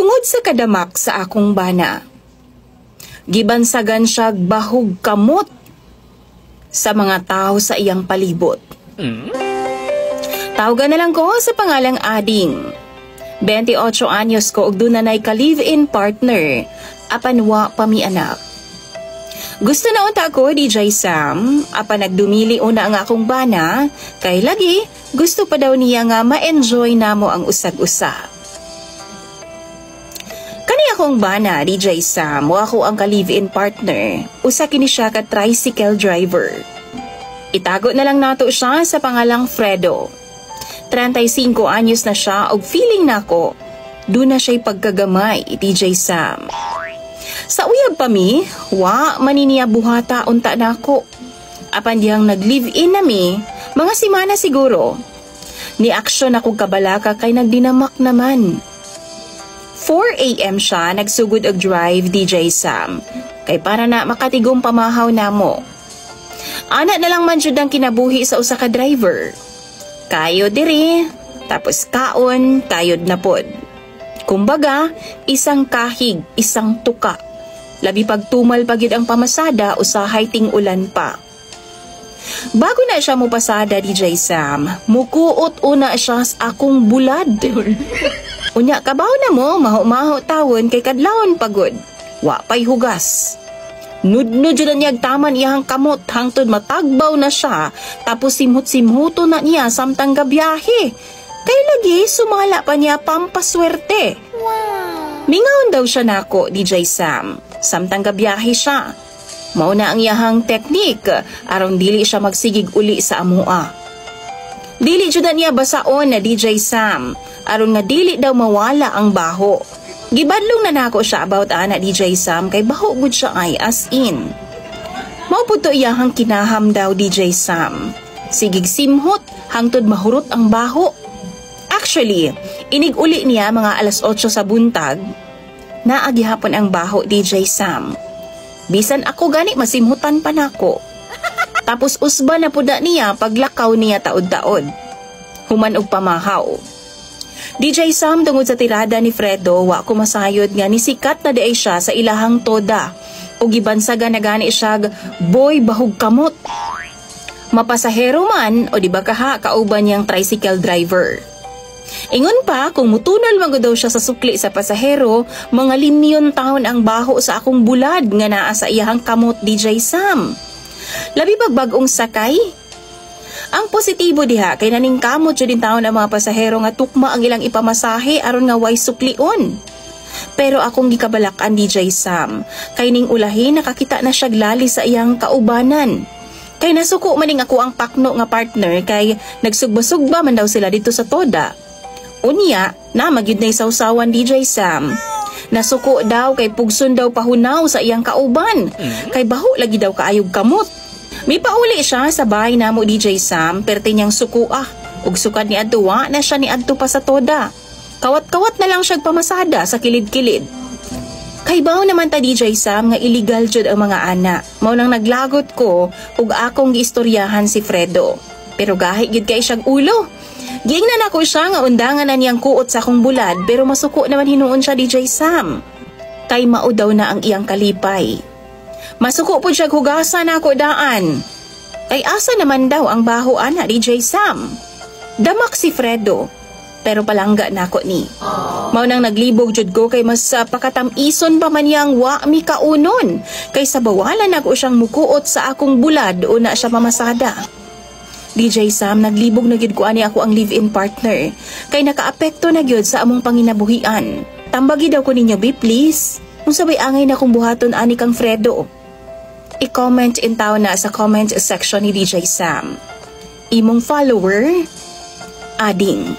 Tungod sa kadamak sa akong bana, gibansagan siya bahog kamot sa mga tao sa iyang palibot. Tawagan na lang ko sa pangalang Ading. 28 anyos ko ug dunay ka live-in partner, apan wa pa mi anak. Gusto na unta ko, DJ Sam, apan nagdumili una ang akong bana, kay lagi gusto pa daw niya nga ma-enjoy namo ang usag-usa. Kani akong bana, DJ Sam, wa ako ang ka live-in partner, usa kini siya ka tricycle driver. Itago na lang nato siya sa pangalang Fredo. 35 anyos na siya og feeling nako, doon na siya'y pagkagamay, DJ Sam. Sa uyab pa mi, wa maniniya buhata unta nako. Apan diyang nag-live-in na mi, mga simana siguro. Ni aksyon ako kabalaka kay nagdinamak naman. 4 a.m. siya nagsugod og drive, DJ Sam, kay para na makatigong pamahaw namo. Ana na lang man jud ang kinabuhi sa usa ka driver. Kayo diri, tapos kaon, kayod na pod. Kumbaga, isang kahig, isang tuka. Labi pagtumal pagid ang pamasada, usahay ting ulan pa. Bago na siya mupasada, DJ Sam, mukuot una siya sa akong bulad. Unya, kabaw na mo, maho-maho tawon kay kadlawon pagod. Wa pa'y hugas. Nudno dyan na niyag taman iyang kamot hangtod matagbaw na siya, tapos simhut-simhuto na niya samtang gabiyahe. Kay lagi sumala pa niya pampaswerte. Wow. Mingaon daw siya nako, DJ Sam. Samtang gabiyahe siya. Mauna ang iyahang teknik, aron dili siya magsigig uli sa amua. Dili jud niya basaon na DJ Sam, aron nga dili daw mawala ang baho. Gibadlong na nako siya about ana, DJ Sam, kay baho gud siya ay as in. Mao pud to iyahang kinaham daw, DJ Sam. Sigig simhot hangtod mahurot ang baho. Actually, inig-uli niya mga alas 8 sa buntag, naagihapon ang baho, DJ Sam. Bisan ako gani masimhutan pa nako. Tapos usba na puda niya paglakaw niya taod-taod. Human og pamahaw. DJ Sam, tungod sa tirada ni Fredo, wa ko masayod nga ni sikat na diay siya sa ilahang toda. O gibansaga na gani siya, boy bahog kamot. Mapasahero man o di ba kaha kauban niyang tricycle driver. Ingon pa, kung mutunol man daw siya sa sukli sa pasahero, mga limyon taon ang baho sa akong bulad nga naa sa iyahang kamot, DJ Sam. Labi bagbagong sakay? Ang positibo diha, kay naning kamot jud din taon ang mga pasahero nga tukma ang ilang ipamasahe aron nga way suklion. Pero akong gikabalakan, DJ Sam, kay ning ulahi nakakita na siya glali sa iyang kaubanan. Kay nasuko maning ako ang pakno nga partner kay nagsugba-sugba man daw sila dito sa toda. Unya, na magyud na isawsawan, DJ Sam. Nasuko daw kay pugson daw pahunaw sa iyang kauban. Kay baho lagi daw kaayog kamot. May pauli siya sa bahay namo, DJ Sam, perte niyang suko ug sukad ni adtuwa na siya ni adto pa sa toda. Kawat-kawat na lang siya pamasada sa kilid-kilid. Kay baho naman ta, DJ Sam, nga illegal jud ang mga ana. Mao nang naglagot ko ug akong giistoryahan si Fredo. Pero gahi gid kay siyang ulo. Giingnan ako siya nga undangan na niyang kuot sa akong bulad, pero masuko naman hinuon siya, DJ Sam. Kay mao daw na ang iyang kalipay. Masuko po siya hugasan ako daan. Kay asa naman daw ang baho ana, DJ Sam. Damak si Fredo, pero palangga nako ni. Mao nang naglibog jud ko kay mas pakatamison pa man yang wa mi kaunon. Kay sa bawalan ako siyang mukuot sa akong bulad una siya mamasada. DJ Sam, naglibog na gyud ko ani ako ang live-in partner. Kay nakaapekto na gyud sa among panginabuhian. Tambagi daw ko ninyo, be please. Kung sabay angay na kong buhaton ani kang Fredo. I-comment in tao na sa comment section ni DJ Sam. Imong follower, Ading.